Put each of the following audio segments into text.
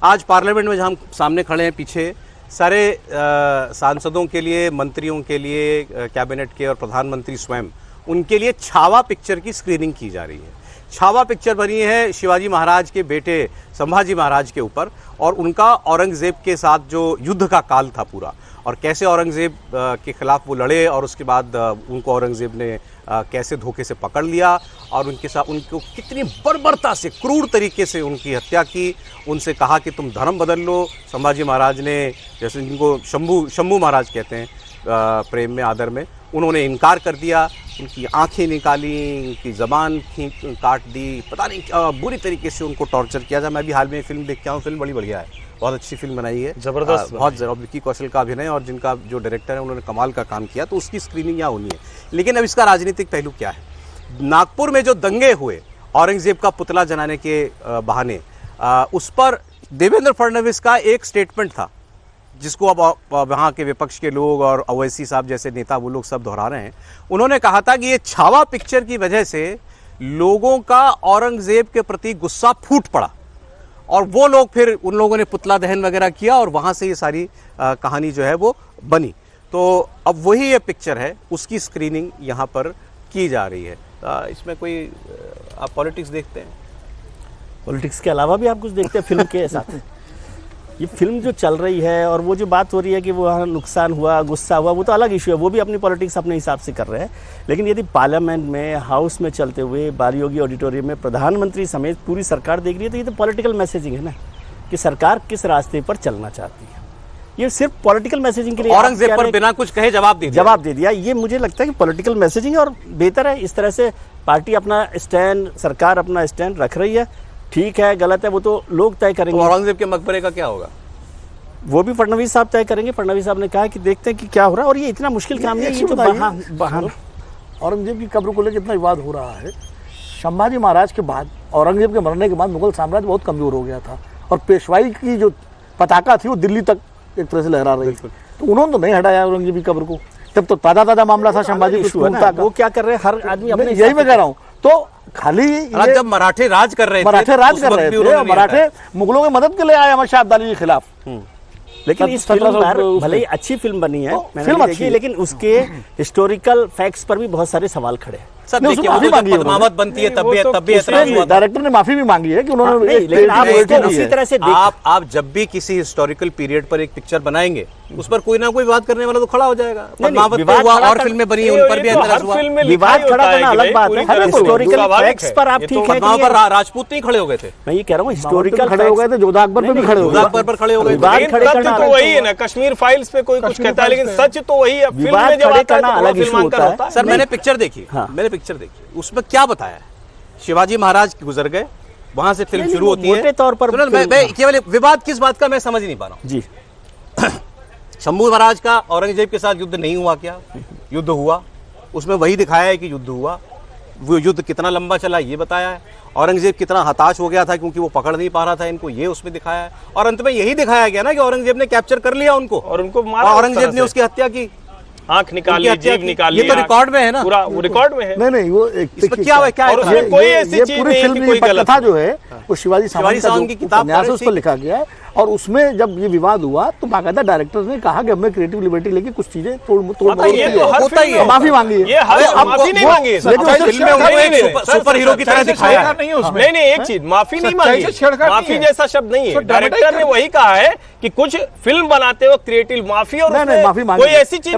आज पार्लियामेंट में जहाँ हम सामने खड़े हैं पीछे सारे सांसदों के लिए, मंत्रियों के लिए, कैबिनेट के और प्रधानमंत्री स्वयं उनके लिए छावा पिक्चर की स्क्रीनिंग की जा रही है। छावा पिक्चर बनी है शिवाजी महाराज के बेटे संभाजी महाराज के ऊपर और उनका औरंगजेब के साथ जो युद्ध का काल था पूरा, और कैसे औरंगजेब के खिलाफ वो लड़े और उसके बाद उनको औरंगजेब ने कैसे धोखे से पकड़ लिया और उनके साथ उनको कितनी बर्बरता से, क्रूर तरीके से उनकी हत्या की। उनसे कहा कि तुम धर्म बदल लो। संभाजी महाराज ने, जैसे जिनको शंभू महाराज कहते हैं प्रेम में, आदर में, उन्होंने इनकार कर दिया। उनकी आंखें निकाली, उनकी ज़बान काट दी, पता नहीं बुरी तरीके से उनको टॉर्चर किया था। मैं भी हाल में फिल्म देख के आया हूँ, फिल्म बड़ी बढ़िया है, बहुत अच्छी फिल्म बनाई है, जबरदस्त, बहुत विक्की कौशल का अभिनय और जिनका जो डायरेक्टर है उन्होंने कमाल का काम किया, तो उसकी स्क्रीनिंग यहाँ होनी है। लेकिन अब इसका राजनीतिक पहलू क्या है? नागपुर में जो दंगे हुए औरंगजेब का पुतला जलाने के बहाने, उस पर देवेंद्र फडणवीस का एक स्टेटमेंट था जिसको अब वहाँ के विपक्ष के लोग और अवैसी साहब जैसे नेता वो लोग सब दोहरा रहे हैं। उन्होंने कहा था कि ये छावा पिक्चर की वजह से लोगों का औरंगजेब के प्रति गुस्सा फूट पड़ा और वो लोग फिर उन लोगों ने पुतला दहन वगैरह किया और वहाँ से ये सारी कहानी जो है वो बनी। तो अब वही ये पिक्चर है, उसकी स्क्रीनिंग यहाँ पर की जा रही है। इसमें कोई आप पॉलिटिक्स देखते हैं? पॉलिटिक्स के अलावा भी आप कुछ देखते हैं फिल्म के साथ? ये फिल्म जो चल रही है और वो जो बात हो रही है कि वो नुकसान हुआ, गुस्सा हुआ, वो तो अलग इशू है, वो भी अपनी पॉलिटिक्स अपने हिसाब से कर रहे हैं। लेकिन यदि पार्लियामेंट में, हाउस में चलते हुए, बालयोगी ऑडिटोरियम में प्रधानमंत्री समेत पूरी सरकार देख रही है, तो ये तो पॉलिटिकल मैसेजिंग है ना, कि सरकार किस रास्ते पर चलना चाहती है। ये सिर्फ पॉलिटिकल मैसेजिंग के लिए औरंगजेब पर बिना कुछ कहे जवाब दे दिया। ये मुझे लगता है कि पॉलिटिकल मैसेजिंग है और बेहतर है। इस तरह से पार्टी अपना स्टैंड, सरकार अपना स्टैंड रख रही है। ठीक है, गलत है, वो तो लोग तय करेंगे। तो औरंगजेब के मकबरे का क्या होगा? वो भी फडणवीस साहब तय करेंगे। फडणवीस साहब ने कहा कि देखते हैं कि क्या हो रहा है, और ये इतना मुश्किल काम नहीं है। ये तो बहाना औरंगजेब की कब्र को लेकर इतना विवाद हो रहा है। संभाजी महाराज के बाद, औरंगजेब के मरने के बाद मुगल साम्राज्य बहुत कमजोर हो गया था और पेशवाई की जो पताका थी वो दिल्ली तक एक तरह से लहरा रही थी। तो उन्होंने तो नहीं हटाया औरंगजेब की कब्र को। तब तो ताजा मामला था संभाजी का। वो क्या कर रहे हैं, हर आदमी अपने, यही मैं कह रहा हूँ। तो खाली जब मराठे राज कर रहे थे, मराठे मुगलों की मदद के लिए आए अहमद शाह अब्दाली के खिलाफ। लेकिन इस फिल्म पर भले ही अच्छी फिल्म बनी है, फिल्म अच्छी है, लेकिन उसके हिस्टोरिकल फैक्ट्स पर भी बहुत सारे सवाल खड़े हैं। सब देखिए, माफी मांगी है, पद्मावत बनती है तब भी ऐतराज हुआ। डायरेक्टर ने माफी भी मांगी है कि उन्होंने, लेकिन आप उसी तरह से आप जब भी किसी हिस्टोरिकल पीरियड पर एक पिक्चर बनाएंगे, उस पर कोई ना कोई विवाद करने वाला तो खड़ा हो जाएगा। पद्मावत पे हुआ और फिल्में बनी, उन पर भी ऐतराज हुआ। विवाद खड़ा करना अलग बात है। हिस्टोरिकल फैक्ट्स पर आप ठीक है, पर राजपूत नहीं खड़े हो गए थे। मैं ये कह रहा हूँ, हिस्टोरिकल खड़े हो गए थे, जोधा अकबर पे भी खड़े हो गए, अकबर पर खड़े हो गए। तो वही है ना, कश्मीर फाइल्स पे कोई कुछ कहता है, लेकिन सच तो वही है। फिल्म में जब आता है तो अलग इशू होता है। सर मैंने पिक्चर देखी, उसमें क्या बताया है? शिवाजी महाराज गुजर गए, वहां से फिल्म शुरू होती है। मोटे तौर पर मैं केवल विवाद किस बात का मैं समझ नहीं पा रहा हूं जी। शंभू महाराज का औरंगजेब के साथ युद्ध नहीं हुआ क्या? युद्ध हुआ, उसमें वही दिखाया है कि युद्ध हुआ। वो युद्ध कितना लंबा चला ये बताया है। औरंगजेब कितना हताश हो गया था क्योंकि वो पकड़ नहीं पा रहा था इनको, ये उसमें दिखाया है। और अंत में यही दिखाया गया ना कि औरंगजेब ने कैप्चर कर लिया उनको और उनको मारा, औरंगजेब ने उसकी हत्या की, आंख निकाली, जीभ निकाली। ये तो रिकॉर्ड में है ना, पूरा वो रिकॉर्ड में है। नहीं वो इसमें क्या है, क्या और उसमें कोई ऐसी चीज नहीं है कि कोई गलत कथा जो है वो शिवाजी सावंत की किताब है, उस पर लिखा गया है। और उसमें जब ये विवाद हुआ तो बाकायदा डायरेक्टर ने कहा कि हमें क्रिएटिव लिबर्टी लेके कुछ चीजें तोड़ होता ही है, माफी मांगी है। माफी नहीं मांगी है, सुपर हीरो की तरह दिखाया नहीं उसमें। नहीं एक चीज, माफी नहीं मांगी, माफी जैसा शब्द नहीं है। डायरेक्टर ने वही कहा है कि कुछ फिल्म बनाते वक्त क्रिएटिव माफी, और माफी मांगी, कोई ऐसी चीज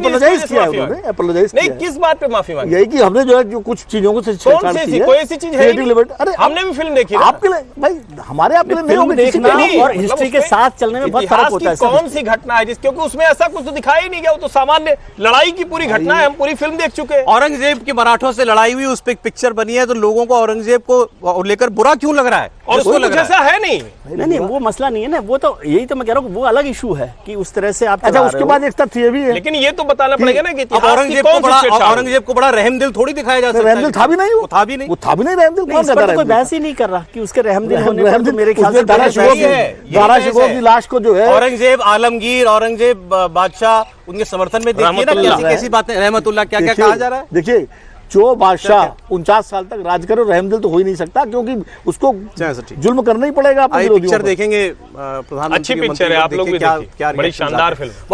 नहीं। किस बात पे माफी मांगी? यही कि हमने जो है जो कुछ चीजों को कोई ऐसी चीज है, अरे हमने भी फिल्म देखी आपके लिए भाई, हमारे आपके लिए फिल्म देखना और हिस्ट्री के साथ चलने में बहुत फर्क होता है। कौन सी घटना है क्योंकि उसमें ऐसा कुछ तो दिखाया ही नहीं गया, वो तो सामान्य लड़ाई की पूरी घटना है। हम पूरी फिल्म देख चुके हैं। औरंगजेब के मराठों से लड़ाई हुई, उस पर पिक्चर बनी है, तो लोगों को औरंगजेब को लेकर बुरा क्यों लग रहा है? और उसको कुछ ऐसा है नहीं, वो मसला नहीं है ना। वो तो यही तो मैं कह रहा हूँ, वो अलग इशू है कि उस तरह से आप। अच्छा, उसके बाद एक तथ्य भी है, लेकिन ये तो बताना पड़ेगा ना कि औरंगजेब को बड़ा रहमदिल थोड़ी दिखाया जा सकता है। रहमदिल था भी नहीं, वो था भी नहीं रहमदिल। कोई बहस ही नहीं कर रहा कि उसके रहमदिल होने पर मेरे ख्याल से दारा शिकोह की लाश को जो है औरंगजेब आलमगीर, औरंगजेब बादशाह, उनके समर्थन में देखिए ना कैसी कैसी बातें, रहमतुल्लाह क्या क्या कहा जा रहा है। देखिए जो बादशाह 49 साल तक राज करे रहमदिल तो हो ही नहीं सकता, क्योंकि उसको चलिए सर, ठीक। जुल्म करना ही पड़ेगा अपने आइए विरोधियों पिक्चर पर। देखेंगे प्रधानमंत्री अच्छी के पिक्चर है, मंत्री आप लोग भी देखिए क्या देखिए, क्या बड़ी reactions शानदार आते हैं। फिल्म।